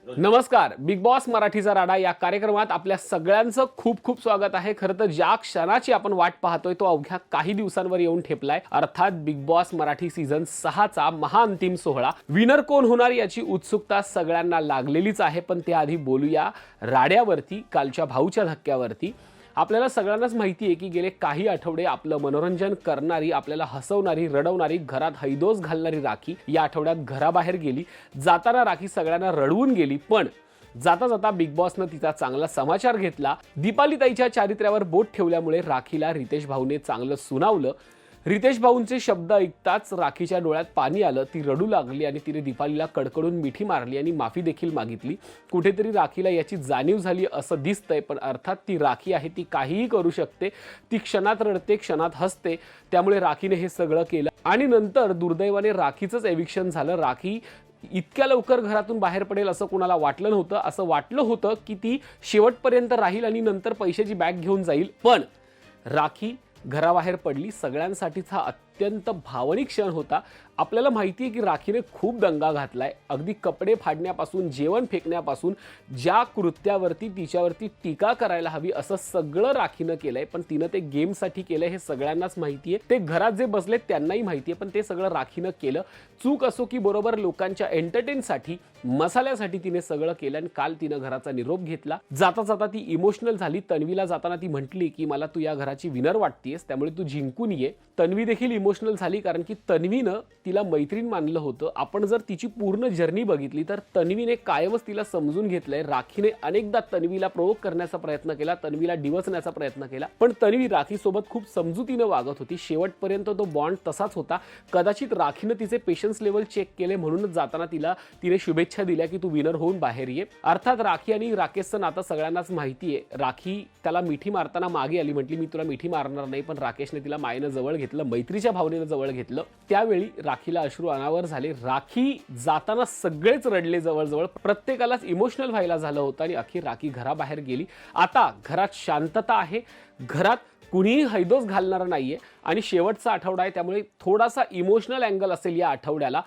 नमस्कार. Big boss मराठीचा राडा या कार्यक्रमात आपल्या सगळ्यांचं खूप खूप स्वागत आहे. खरं तर ज्या क्षणाची आपण वाट पाहतोय तो अवघ्या काही दिवसांवर येऊन ठेपलाय. अर्थात बिग बॉस मराठी सीझन 6 चा महाअंतिम सोहळा. विनर कोण होणार याची उत्सुकता सगळ्यांना लागलेलीच आहे. पण त्याआधी बोलूया राड्यावरती, कालच्या भाऊच्या धक्क्यावरती. आपल्याला सगळ्यांनाच माहिती आहे की गेले काही आठवडे आपलं मनोरंजन करणारी, आपल्याला हसवणारी, रडवणारी, घरात हैदोस घालणारी राखी या आठवड्यात घराबाहेर गेली. जाताना राखी सगळ्यांना रडवून गेली, पण जाता जाता बिग बॉसनं तिचा चांगला समाचार घेतला. दीपाली ताईच्या चारित्र्यावर बोट ठेवल्यामुळे राखीला रितेश भाऊने चांगलं सुनावलं. रितेश भाऊंचे शब्द ऐकताच राखीच्या डोळ्यात पाणी आलं. ती रडू लागली आणि तिने दीपालीला कडकडून मिठी मारली आणि माफी देखील मागितली. कुठेतरी राखीला याची जाणीव झाली असं दिसतंय, पण अर्थात ती राखी आहे, ती काहीही करू शकते. ती क्षणात रडते, क्षणात हसते. त्यामुळे राखीने हे सगळं केलं आणि नंतर दुर्दैवाने राखीचंच एविक्शन झालं. राखी इतक्या लवकर घरातून बाहेर पडेल असं कोणाला वाटलं नव्हतं. असं वाटलं होतं की ती शेवटपर्यंत राहील आणि नंतर पैशाची बॅग घेऊन जाईल, पण राखी घराबाहेर पडली. सगळ्यांसाठीच हा अत्यंत भावनिक क्षण होता. आपल्याला माहिती आहे की राखीने खूप दंगा घातलाय. अगदी कपडे फाडण्यापासून, जेवण फेकण्यापासून, ज्या कृत्यावरती तिच्यावरती टीका करायला हवी असं सगळं राखीनं केलंय. पण तिनं ते गेमसाठी केलंय हे सगळ्यांनाच माहिती आहे. ते घरात जे बसले त्यांनाही माहिती आहे, पण ते सगळं राखीनं केलं. चूक असो की बरोबर, लोकांच्या एंटरटेनसाठी, मसाल्यासाठी तिने सगळं केलं. आणि काल तिनं घराचा निरोप घेतला. जाता जाता ती इमोशनल झाली. तन्वीला जाताना ती म्हटली की मला तू या घराची विनर वाटतेस, त्यामुळे तू जिंकून ये. तन्वी देखील इमोशनल झाली, कारण की तन्वीनं तिला मैत्रीण मानलं होतं. आपण जर तिची पूर्ण जर्नी बघितली तर तन्वीने कायमच तिला समजून घेतलंय. राखीने अनेकदा तन्वीला प्रोवोक करण्याचा प्रयत्न केला, तन्वीला डिवचण्याचा प्रयत्न केला, पण तन्वी राखीसोबत खूप समजुतीनं वागत होती. शेवटपर्यंत तो बॉन्ड तसाच होता. कदाचित राखीनं तिचे पेशन्स लेवल चेक केले, म्हणूनच जाताना तिने शुभेच्छा दिल्या की तू विनर होऊन बाहेर ये. अर्थात राखी आणि राकेशचं नातं सगळ्यांनाच माहिती आहे. राखी त्याला मिठी मारताना मागे आली, म्हटली मी तुला मिठी मारणार नाही, पण राकेशने तिला मायेनं जवळ घेतलं, मैत्रीच्या भावनेनं जवळ घेतलं. त्यावेळी राखीला अश्रू अनावर झाले. राखी जाताना सगळेच रडले, जवळजवळ प्रत्येकालाच इमोशनल व्हायला झालं होतं. आणि अखेर राखी घराबाहेर गेली. आता घरात शांतता आहे, घरात कुणीही हैदोस घालणार नाहीये आणि शेवटचा आठवडा आहे, त्यामुळे थोडासा इमोशनल अँगल असेल या आठवड्याला,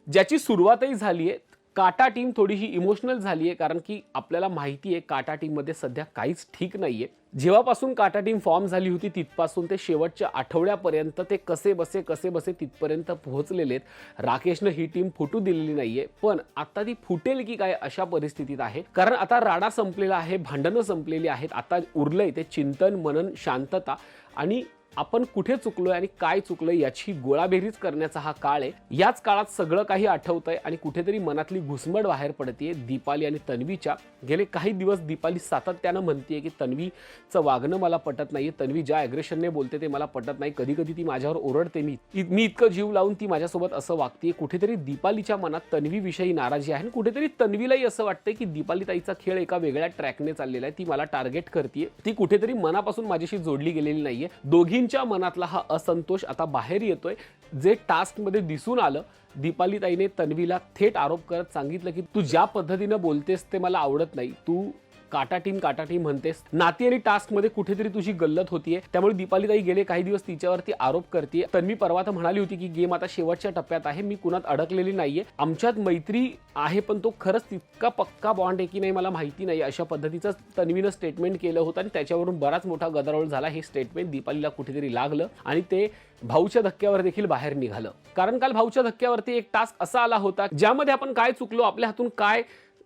ज्याची सुरुवातही झाली आहे. काटा टीम थोडीशी इमोशनल झाली आहे, कारण की आपल्याला माहिती आहे काटा टीममध्ये सध्या काहीच ठीक नाहीये. जेव्हापासून काटा टीम फॉर्म झाली होती तिथपासून ते शेवटच्या आठवड्यापर्यंत ते कसे बसे तिथपर्यंत पोहोचलेले आहेत. राकेशनं ही टीम फुटू दिलेली नाहीये, पण आता ती फुटेल की काय अशा परिस्थितीत आहे. कारण आता राडा संपलेला आहे, भांडणं संपलेली आहेत. आता उरलंय ते चिंतन, मनन, शांतता आणि आपण कुठे चुकलोय आणि काय चुकलोय याची गोळाबेरीज करण्याचा हा काळ आहे. याच काळात सगळं काही आठवतंय आणि कुठेतरी मनातली घुसमट बाहेर पडतेय दीपाली आणि तन्वीच्या. गेले काही दिवस दीपाली सातत्यानं म्हणतेय की तन्वीचं वागणं मला पटत नाहीये, तन्वी ज्या ॲग्रेशनने बोलते ते मला पटत नाही, कधी कधी ती माझ्यावर ओरडते, मी इतकं जीव लावून ती माझ्यासोबत असं वागतेय. कुठेतरी दीपालीच्या मनात तन्वीविषयी नाराजी आहे. कुठेतरी तन्वीलाही असं वाटतंय की दीपाली ताईचा खेळ एका वेगळ्या ट्रॅकने चाललेला आहे, ती मला टार्गेट करतेय, ती कुठेतरी मनापासून माझ्याशी जोडली गेलेली नाहीये. दोघींच्या मनातला हा असंतोष आता बाहेर येतोय, जे टास्क मध्ये दिसून आलं. दीपाली ताईने तन्वीला थेट आरोप करत सांगितलं की तू ज्या पद्धतीनं बोलतेस ते मला आवडत नाही, तू काटा टीम म्हणतेस, नाती आणि टास्क मध्ये कुठेतरी तुझी गल्लत होतीये. त्यामुळे दीपाली ताई गेले काही दिवस तिच्यावरती आरोप करते. तन्वी परवा तर म्हणाली होती की गेम आता शेवटच्या टप्प्यात आहे, मी कुणात अडकलेली नाहीये, आमच्यात मैत्री आहे, पण तो खरंच तितका पक्का बॉन्ड आहे की नाही मला माहिती नाही, अशा पद्धतीचं तन्वीनं स्टेटमेंट केलं होतं आणि त्याच्यावरून बराच मोठा गदारोळ झाला. हे स्टेटमेंट दीपालीला कुठेतरी लागलं आणि ते भाऊच्या धक्क्यावर देखील बाहेर निघालं. कारण काल भाऊच्या धक्क्यावरती एक टास्क असा आला होता ज्यामध्ये आपण काय चुकलो, आपल्या हातून काय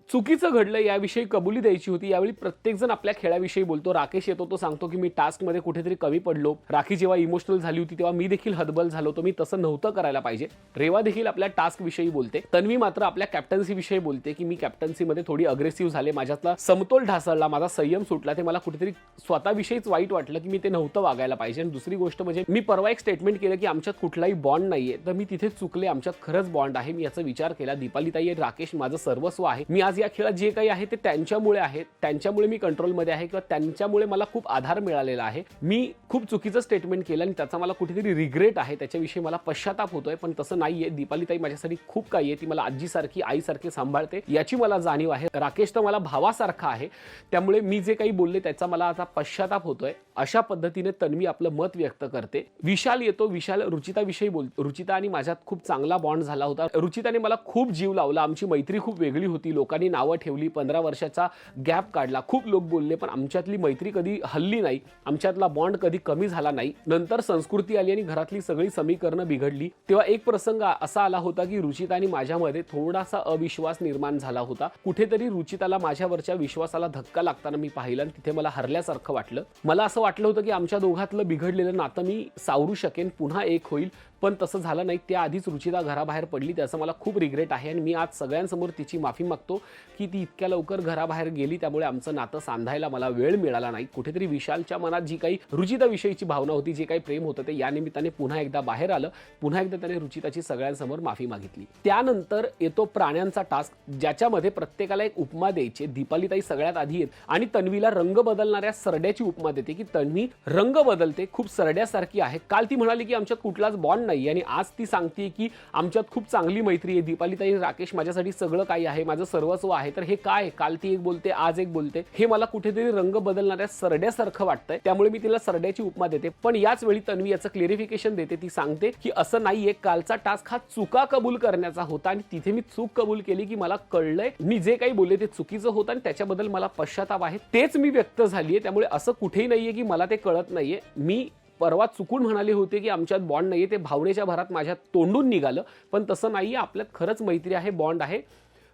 चुकीचं घडलं याविषयी कबुली द्यायची होती. यावेळी प्रत्येकजण आपल्या खेळाविषयी बोलतो. राकेश येतो, तो सांगतो की मी टास्कमध्ये कुठेतरी कमी पडलो. राखी जेव्हा इमोशनल झाली होती तेव्हा मी देखील हतबल झालो होतो, मी तसं नव्हतं करायला पाहिजे. रेवा देखील आपल्या टास्क विषयी बोलते. तन्वी मात्र आपल्या कॅप्टन्सी विषयी बोलते की मी कॅप्टन्सीमध्ये थोडी अग्रेसिव्ह झाले, माझ्यातला समतोल ढासळला, माझा संयम सुटला, ते मला कुठेतरी स्वतःविषयीच वाईट वाटलं की मी ते नव्हतं वागायला पाहिजे. आणि दुसरी गोष्ट म्हणजे मी परवा एक स्टेटमेंट केलं की आमच्यात कुठलाही बॉन्ड नाहीये, तर मी तिथे चुकले, आमच्यात खरंच बॉन्ड आहे, मी याचा विचार केला. दीपाली ताई आणि राकेश माझं सर्वस्व आहे, मी आज या खेळात जे काही आहे ते त्यांच्यामुळे आहे, त्यांच्यामुळे मी कंट्रोलमध्ये आहे किंवा त्यांच्यामुळे मला खूप आधार मिळालेला आहे. मी खूप चुकीचं स्टेटमेंट केलं आणि त्याचा मला कुठेतरी रिग्रेट आहे, त्याच्याविषयी मला पश्चाताप होतोय, पण तसं नाहीये. दीपाली ताई माझ्यासाठी खूप काही आहे, ती मला आजीसारखी, आईसारखी सांभाळते, याची मला जाणीव आहे. राकेश तर मला भावासारखा आहे, त्यामुळे मी जे काही बोलले त्याचा मला आता पश्चाताप होतोय. अशा पद्धतीने तन्वी आपलं मत व्यक्त करते. विशाल येतो, विशाल रुचिताविषयी बोलतो. रुचिता आणि माझ्यात खूप चांगला बॉन्ड झाला होता, रुचिताने मला खूप जीव लावला, आमची मैत्री खूप वेगळी होती, लोकांनी लोकांनी नावं ठेवली, 15 वर्षाचा गॅप काढला, खूप लोक बोलले, पण आमच्यातली मैत्री कधी हल्ली नाही, आमच्यातला बॉन्ड कधी कमी झाला नाही. नंतर संस्कृती आली आणि घरातली सगळी समीकरणं बिघडली. तेव्हा एक प्रसंग असा आला होता की रुचिता आणि माझ्यामध्ये थोडासा अविश्वास निर्माण झाला होता. कुठेतरी रुचिताला माझ्यावरच्या विश्वासाला धक्का लागताना मी पाहिलं आणि तिथे मला हरल्यासारखं वाटलं. मला असं वाटलं होतं की आमच्या दोघातलं बिघडलेलं नातं मी सावरू शकेन, पुन्हा एक होईल, पण तसं झालं नाही. त्याआधीच रुचिता घराबाहेर पडली, त्याचं मला खूप रिग्रेट आहे आणि मी आज सगळ्यांसमोर तिची माफी मागतो की ती इतक्या लवकर घराबाहेर गेली, त्यामुळे आमचं नातं सांधायला मला वेळ मिळाला नाही. कुठेतरी विशालच्या मनात जी काही रुचिताविषयीची भावना होती, जे काही प्रेम होतं, ते या निमित्ताने पुन्हा एकदा बाहेर आलं. पुन्हा एकदा त्याने रुचिताची सगळ्यांसमोर माफी मागितली. त्यानंतर येतो प्राण्यांचा टास्क, ज्याच्यामध्ये प्रत्येकाला एक उपमा द्यायची. दीपालीताई सगळ्यात आधी येत आणि तन्वीला रंग बदलणाऱ्या सरड्याची उपमा देते की तन्वी रंग बदलते, खूप सरड्यासारखी आहे. काल ती म्हणाली की आमच्यात कुठलाच बॉन्ड नाही आणि आज ती सांगते की आमच्यात खूप चांगली मैत्री आहे. दीपालीताई राकेश माझ्यासाठी सगळं काही आहे, माझं सर्वस्व आहे. तर हे काय? काल ती एक बोलते, आज एक बोलते. हे मला कुठेतरी रंग बदलणाऱ्या सरड्यासारखं वाटतंय, त्यामुळे मी तिला सरड्याची उपमा देते. पण याच वेळी तन्वी याचं क्लेरिफिकेशन देते. ती सांगते की असं नाहीये, कालचा टास्क हा चुका कबूल करण्याचा होता आणि तिथे मी चूक कबूल केली की मला कळलंय मी जे काही बोलले ते चुकीचं होतं आणि त्याच्याबद्दल मला पश्चाताप आहे, तेच मी व्यक्त झालीये. त्यामुळे असं कुठेही नाहीये की मला ते कळत नाहीये. मी परवा चुकून म्हणाले होते की आमच्यात बॉन्ड नाहीये, ते भावनेच्या भरात माझ्या तोंडून निघालं, पण तसं नाहीये. आपल्यात खरंच मैत्री आहे, बॉन्ड आहे.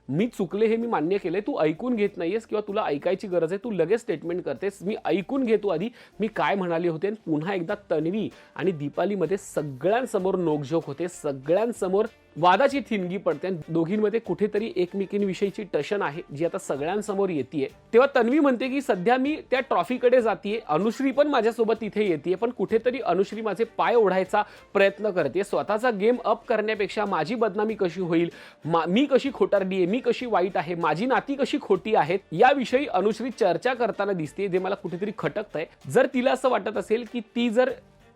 मी चुकले हे मी मान्य केले. तू ऐकून घेत नाहीयेस किंवा तुला ऐकायची गरज आहे, तू लगेच स्टेटमेंट करतेस. मी ऐकून घेतो आधी मी काय म्हणाले होते. पुन्हा एकदा तन्वी आणि दीपालीमध्ये सगळ्यांसमोर नोकझोक होते, सगळ्यांसमोर वादाची ठिणगी पडते. दोघींमध्ये कुठेतरी एकमेकींविषयीची टशन आहे जी आता सगळ्यांसमोर येते. तेव्हा तन्वी म्हणते की सध्या मी त्या ट्रॉफीकडे जातीये, अनुश्री पण माझ्यासोबत तिथे येते, पण कुठेतरी अनुश्री माझे पाय ओढायचा प्रयत्न करते. स्वतःचा गेम अप करण्यापेक्षा माझी बदनामी कशी होईल, मी कशी खोटारडी आहे, मी कशी वाईट आहे, माझी नाती कशी खोटी आहेत, याविषयी अनुश्री चर्चा करताना दिसते, जे मला कुठेतरी खटकतंय. जर तिला असं वाटत असेल की ती जर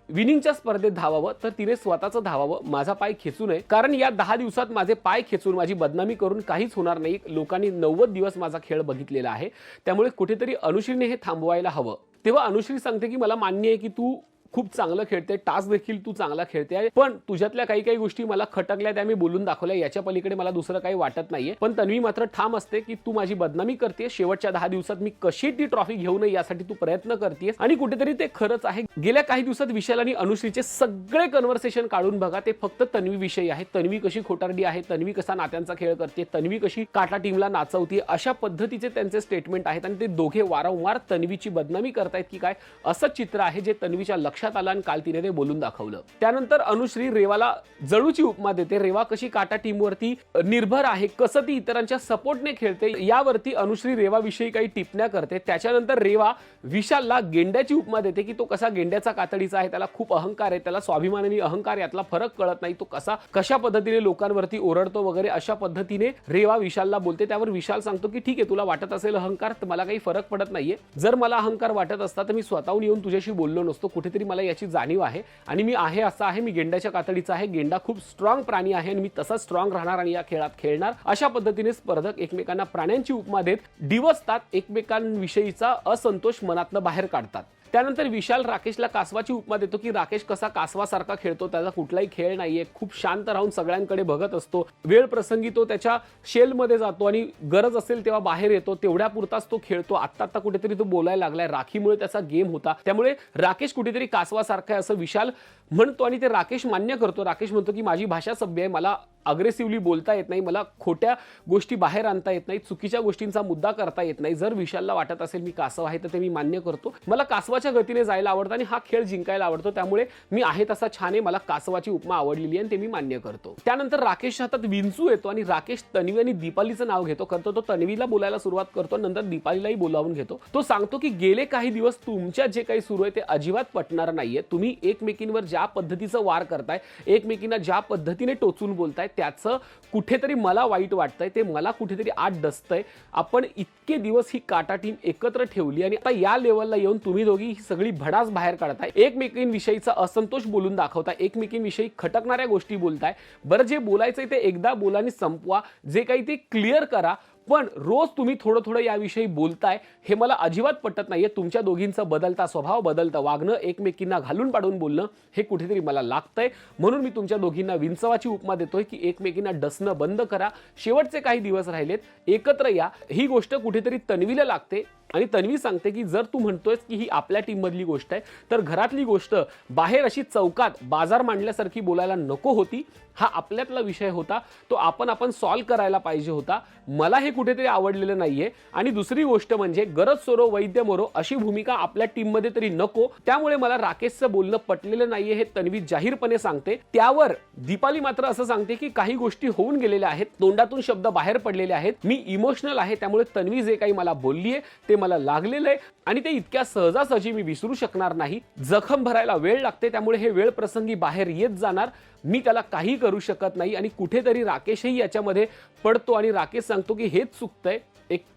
विनिंगच्या स्पर्धेत धावावं तर तिने स्वतःचं धावावं, माझा पाय खेचू नये. कारण या 10 दिवसात माझे पाय खेचून माझी बदनामी करून काहीच होणार नाही. लोकांनी 90 दिवस माझा खेळ बघितलेला आहे, त्यामुळे कुठेतरी अनुश्रीने हे थांबवायला हवं. तेव्हा अनुश्री सांगते की मला मान्य आहे की तू खूप चांगलं खेळते, टास्क देखील तू चांगला खेळते, पण तुझ्यातल्या काही काही गोष्टी मला खटकल्या, त्या मी बोलून दाखवल्या. याच्या पलीकडे मला दुसरं काही वाटत नाहीये. पण तन्वी मात्र ठाम असते की तू माझी बदनामी करतेय. शेवटच्या 10 दिवसात मी कशी ती ट्रॉफी घेऊ नये यासाठी तू प्रयत्न करतेस आणि कुठेतरी ते खरंच आहे. गेल्या काही दिवसात विशाल आणि अनुश्रीचे सगळे कन्व्हर्सेशन काढून बघा, ते फक्त तन्वी विषयी आहे. तन्वी कशी खोटारडी आहे, तन्वी कसा नात्यांचा खेळ करते, तन्वी कशी काटा टीमला नाचवते, अशा पद्धतीचे त्यांचे स्टेटमेंट आहेत आणि ते दोघे वारंवार तन्वीची बदनामी करतायत की काय, असं चित्र आहे जे तन्वीच्या लक्षात आलं आणि काल तिने ते बोलून दाखवलं. त्यानंतर अनुश्री रेवाला जळूची उपमा देते. रेवा कशी काटा टीमवरती निर्भर आहे, कसं ती इतरांच्या सपोर्टने खेळते, यावरती अनुश्री रेवाविषयी काही टिप्पण्या करते. त्याच्यानंतर रेवा विशालला गेंड्याची उपमा देते की तो कसा गेंड्याचा कातडीचा आहे, त्याला खूप अहंकार आहे, त्याला स्वाभिमान आणि अहंकार यातला फरक कळत नाही, तो कशा पद्धतीने लोकांवरती ओरडतो वगैरे, अशा पद्धतीने रेवा विशालला बोलते. त्यावर विशाल सांगतो की ठीक आहे, तुला वाटत असेल अहंकार, तर मला काही फरक पडत नाहीये. जर मला अहंकार वाटत असता तर मी स्वतःहून येऊन तुझ्याशी बोललो नसतो. कुठेतरी मला याची जाणीव आहे आणि मी आहे असा आहे, मी गेंड्याच्या कातडीचा आहे. गेंडा खूप स्ट्रॉंग प्राणी आहे आणि मी तसा स्ट्रॉंग राहणार आणि या खेळात खेळणार. अशा पद्धतीने स्पर्धक एकमेकांना प्राण्यांची उपमा देत डिवसतात, एकमेकांविषयीचा असंतोष मनातनं बाहेर काढतात. त्यानंतर विशाल राकेशला कासवाची उपमा देतो की राकेश कसा कासवासारखा खेळतो, त्याचा कुठलाही खेळ नाहीये, खूप शांत राहून सगळ्यांकडे बघत असतो. वेळ प्रसंगी तो त्याच्या शेलमध्ये जातो आणि गरज असेल तेव्हा बाहेर येतो, तेवढ्या पुरताच तो खेळतो. आता कुठेतरी तो बोलायला लागलाय, राखीमुळे त्याचा गेम होता, त्यामुळे राकेश कुठेतरी कासवासारखा आहे असं विशाल म्हणतो आणि ते राकेश मान्य करतो. राकेश म्हणतो की माझी भाषा सभ्य आहे, मला अग्रेसिव्हली बोलता येत नाही, मला खोट्या गोष्टी बाहेर आणता येत नाही, चुकीच्या गोष्टींचा मुद्दा करता येत नाही. जर विशालला वाटत असेल मी कासव आहे तर ते मी मान्य करतो. मला कासवाच्या गतीने जायला आवडतं आणि हा खेळ जिंकायला आवडतो, त्यामुळे मी आहे तसा छान आहे, मला कासवाची उपमा आवडलेली आहे आणि ते मी मान्य करतो. त्यानंतर राकेशच्या हातात विंचू येतो आणि राकेश तन्वी आणि दीपालीचं नाव घेतो. तो तन्वीला बोलायला सुरुवात करतो, नंतर दीपालीलाही बोलावून घेतो. तो सांगतो की गेले काही दिवस तुमच्या जे काही सुरू आहे ते अजिबात पटणार नाहीये. तुम्ही एकमेकींवर ज्या पद्धतीचं वार करताय, एकमेकींना ज्या पद्धतीने टोचून बोलताय, त्याचं कुठेतरी मला वाईट वाटतंय, ते मला कुठेतरी आत डसतंय. आपण इतके दिवस ही काटा टीम एकत्र ठेवली आणि आता या लेवलला येऊन तुम्ही दोघी ही सगळी भडास बाहेर काढताय, एकमेकींविषयीचा असंतोष बोलून दाखवताय, एकमेकींविषयी खटकणाऱ्या गोष्टी बोलताय. बरं, जे बोलायचंय ते एकदा बोलानी संपवा, जे काही ते क्लिअर करा. पण रोज तुम्ही थोडं थोडं याविषयी बोलताय हे मला अजिबात पटत नाहीये. तुमच्या दोघींचा बदलता स्वभाव, बदलतं वागणं, एकमेकींना घालून पाडून बोलणं हे कुठेतरी मला लागतंय. म्हणून मी तुमच्या दोघींना विंचवाची उपमा देतोय की एकमेकींना डसणं बंद करा. शेवटचे काही दिवस राहिलेत, एकत्र या. ही गोष्ट कुठेतरी तन्वीला लागते आणि तन्वी सांगते की जर तू म्हणतोयस की ही आपल्या टीम मधली गोष्ट आहे तर घरातली गोष्ट बाहेर अशी चौकात बाजार मांडल्यासारखी बोलायला नको होती. हा आपल्यातला विषय होता, तो आपण सॉल्व्ह करायला पाहिजे होता. मला हे कुठेतरी आवडलेलं नाहीये. आणि दुसरी गोष्ट म्हणजे गरज सोरो वैद्य मोरो अशी भूमिका आपल्या टीम मध्ये तरी नको. त्यामुळे मला राकेशचं बोलणं पटलेलं नाहीये हे तन्वी जाहीरपणे सांगते. त्यावर दीपाली मात्र असं सांगते की काही गोष्टी होऊन गेलेल्या आहेत, तोंडातून शब्द बाहेर पडलेले आहेत, मी इमोशनल आहे, त्यामुळे तन्वी जे काही मला बोललीये ते मला लागलेलं आहे आणि ते इतक्या सहजासहजी मी विसरू शकणार नाही. जखम भरायला वेळ लागते, त्यामुळे हे वेळ प्रसंगी बाहेर येत जाणार. मी त्याला काही करू शकत नाही. आणि कुठेतरी राकेशही याच्यामध्ये पडतो आणि राकेश सांगतो की हेच चुकतंय.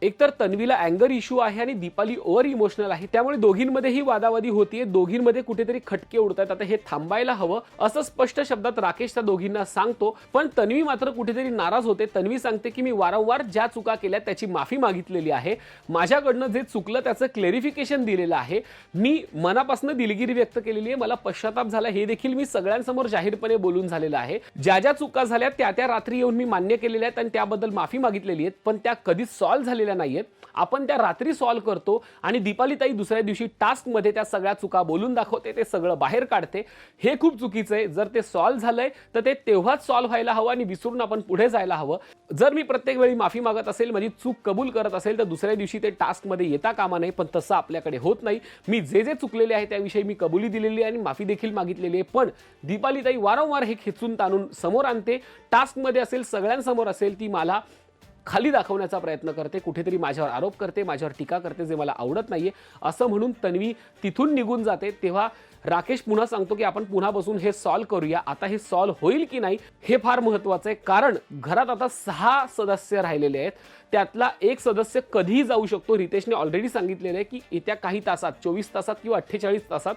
एकतर तन्वीला अँगर इश्यू आहे आणि दीपाली ओव्हर इमोशनल आहे, त्यामुळे दोघींमध्येही वादावादी होतीये, दोघींमध्ये कुठेतरी खटके उडतात. आता हे थांबायला हवं असं स्पष्ट शब्दात राकेश त्या दोघींना सांगतो. पण तन्वी मात्र कुठेतरी नाराज होते. तन्वी सांगते की मी वारंवार ज्या चुका केल्या त्याची माफी मागितलेली आहे, माझ्याकडनं जे चुकलं त्याचं क्लेरिफिकेशन दिलेलं आहे, मी मनापासून दिलगिरी व्यक्त केलेली आहे, मला पश्चाताप झाला हे देखील मी सगळ्यांसमोर जाहीरपणे बोलून झालेलं आहे. ज्या ज्या चुका झाल्या त्या रात्री येऊन मी मान्य केलेल्या आहेत आणि त्याबद्दल माफी मागितलेली आहे, पण त्या कधीच सॉल्व्ह झालेल्या नाहीयेत. आपण त्या रात्री सॉल्व्ह करतो आणि दीपाली ताई दुसऱ्या दिवशी टास्क मध्ये त्या सगळ्या चुका बोलून दाखवते, ते सगळं बाहेर काढते. हे खूप चुकीचं आहे. जर ते सॉल्व्ह झालंय तर ते तेव्हाच सॉल्व्ह व्हायला हवं आणि विसरून आपण पुढे जायला हवं. जर मी प्रत्येक वेळी माफी मागत असेल, माझी चूक कबूल करत असेल, तर दुसऱ्या दिवशी ते टास्क मध्ये येता कामा नये. पण तसं आपल्याकडे होत नाही. मी जे चुकलेले आहे त्याविषयी मी कबुली दिलेली आहे आणि माफी देखील मागितलेली आहे. पण दीपाली ताई वारंवार हे खेचून ताणून समोर आणते. टास्क मध्ये असेल, सगळ्यांसमोर असेल, ती मला खाली दाखवण्याचा प्रयत्न करते, कुठेतरी माझ्यावर आरोप करते, माझ्यावर टीका करते, जे मला आवडत नाहीये. असं म्हणून तन्वी तिथून निघून जाते. तेव्हा राकेश पुन्हा सांगतो की आपण पुन्हा बसून हे सॉल्व्ह करूया. आता हे सॉल्व्ह होईल की नाही हे फार महत्त्वाचं आहे, कारण घरात आता 6 सदस्य राहिलेले आहेत. त्यातला एक सदस्य कधीही जाऊ शकतो. रितेशने ऑलरेडी सांगितलेलं आहे की येत्या काही तासात, 24 तासात किंवा 48 तासात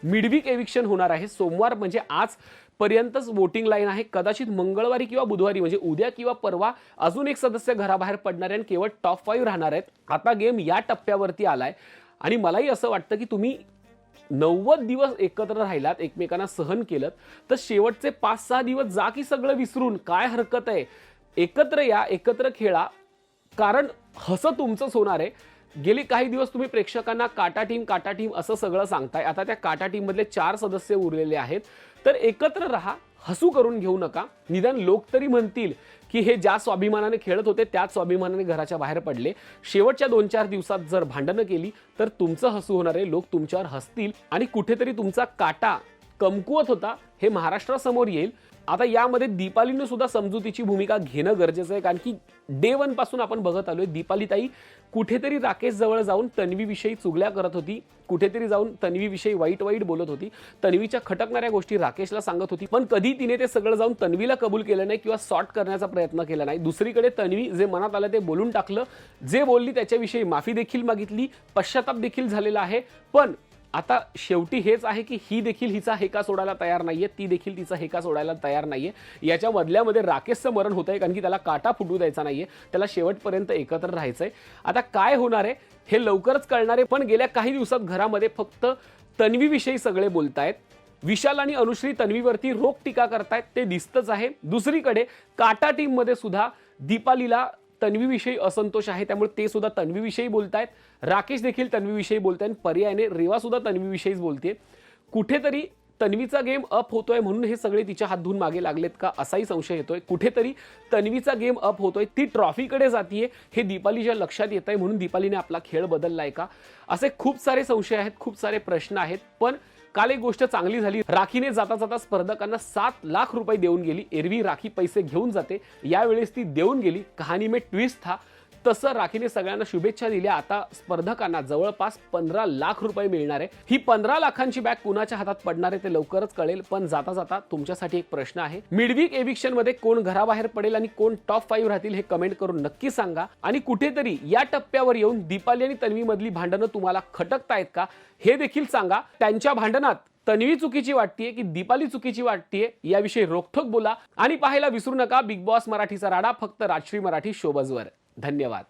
मिडवीक एविक्शन होणार आहे. सोमवार म्हणजे आज पर्यंतच वोटिंग लाईन आहे. कदाचित मंगळवारी किंवा बुधवारी म्हणजे उद्या किंवा परवा अजून एक सदस्य घराबाहेर पडणार आहे आणि केवळ टॉप 5 राहणार आहेत. आता गेम या टप्प्यावरती आलाय आणि मलाही असं वाटतं की तुम्ही 90 दिवस एकत्र राहिलात, एकमेकांना सहन केलं, तर शेवटचे 5-6 दिवस जा की सगळं विसरून. काय हरकत आहे? एकत्र या, एकत्र खेळा, कारण हसं तुमचंच होणार आहे. गेली काही दिवस तुम्ही प्रेक्षकांना काटा टीम असं सगळं सांगताय. आता त्या काटा टीम मधले 4 सदस्य उरलेले आहेत. तर एकत्र राहा, हसू करून घेऊ नका. निदान लोक तरी म्हणतील की हे ज्या स्वाभिमानाने खेळत होते त्याच स्वाभिमानाने घराच्या बाहेर पडले. शेवटच्या 2-4 दिवसात जर भांडणं केली तर तुमचं हसू होणार आहे, लोक तुमच्यावर हसतील आणि कुठेतरी तुमचा काटा कमकुवत होता हे महाराष्ट्रासमोर येईल. आता यामध्ये दीपालीने सुद्धा समजुतीची भूमिका घेणं गरजेचं आहे, कारण की डे 1 पासून आपण बघत आलोय दीपाली ताई कुठेतरी राकेश जवळ जाऊन तन्वीविषयी चुगल्या करत होती, कुठेतरी जाऊन तन्वीविषयी वाईट बोलत होती, तन्वीच्या खटकणाऱ्या गोष्टी राकेशला सांगत होती, पण कधी तिने ते सगळं जाऊन तन्वीला कबूल केलं नाही किंवा सॉर्ट करण्याचा प्रयत्न केला नाही. दुसरीकडे तन्वी जे मनात आलं ते बोलून टाकलं, जे बोलली त्याच्याविषयी माफी देखील मागितली, पश्चाताप देखील झालेला आहे. पण आता शेवटी हेच आहे की ही देखील हिचा हेका सोडायला तयार नाहीये, ती देखील तिचा हेका सोडायला तयार नाहीये. याच्या बदल्यामध्ये राकेशचं मरण होतंय, कारण की त्याला काटा फुटू द्यायचा नाहीये, त्याला शेवटपर्यंत एकत्र राहायचंय. आता काय होणार आहे हे लवकरच कळणार आहे. पण गेल्या काही दिवसात घरामध्ये फक्त तन्वीविषयी सगळे बोलतायत. विशाल आणि अनुश्री तन्वीवरती रोख टीका करतायत, ते दिसतच आहे. दुसरीकडे काटा टीम मध्ये सुद्धा दीपालीला तन्वीविषयी असंतोष आहे, त्यामुळे ते सुद्धा तन्वीविषयी बोलतायत. राकेश देखील तन्वीविषयी बोलतायत. पर्यायाने रेवा सुद्धा तन्वीविषयीच बोलते. कुठेतरी तन्वीचा गेम अप होतोय म्हणून हे सगळे तिच्या हात धुवून मागे लागलेत का असाही संशय येतोय. कुठेतरी तन्वीचा गेम अप होतोय, ती ट्रॉफीकडे जातीये हे दीपालीच्या लक्षात येत आहे, म्हणून दीपालीने आपला खेळ बदललाय का, असे खूप सारे संशय आहेत, खूप सारे प्रश्न आहेत. पण काल एक गोष्ट चांगली झाली, राखीने जाता जाता स्पर्धकांना 7 लाख रुपये देऊन गेली. एरवी राखी पैसे घेऊन जाते, यावेळेस ती देऊन गेली. कहाणी में ट्विस्ट था. तसं राखीने सगळ्यांना शुभेच्छा दिल्या. आता स्पर्धकांना जवळपास 15 लाख रुपये मिळणार आहे. ही 15 लाखांची बॅग कुणाच्या हातात पडणार आहे ते लवकरच कळेल. पण जाता जाता तुमच्यासाठी एक प्रश्न आहे, मिडवीक एविक्शन मध्ये कोण घराबाहेर पडेल आणि कोण टॉप 5 राहतील हे कमेंट करून नक्की सांगा. आणि कुठेतरी या टप्प्यावर येऊन दीपाली आणि तन्वी मधली भांडणं तुम्हाला खटकतायत का हे देखील सांगा. त्यांच्या भांडणात तन्वी चुकीची वाटतेय की दीपाली चुकीची वाटतेय याविषयी रोखठोक बोला. आणि पाहायला विसरू नका बिग बॉस मराठीचा राडा फक्त राजश्री मराठी शोबजवर. धन्यवाद.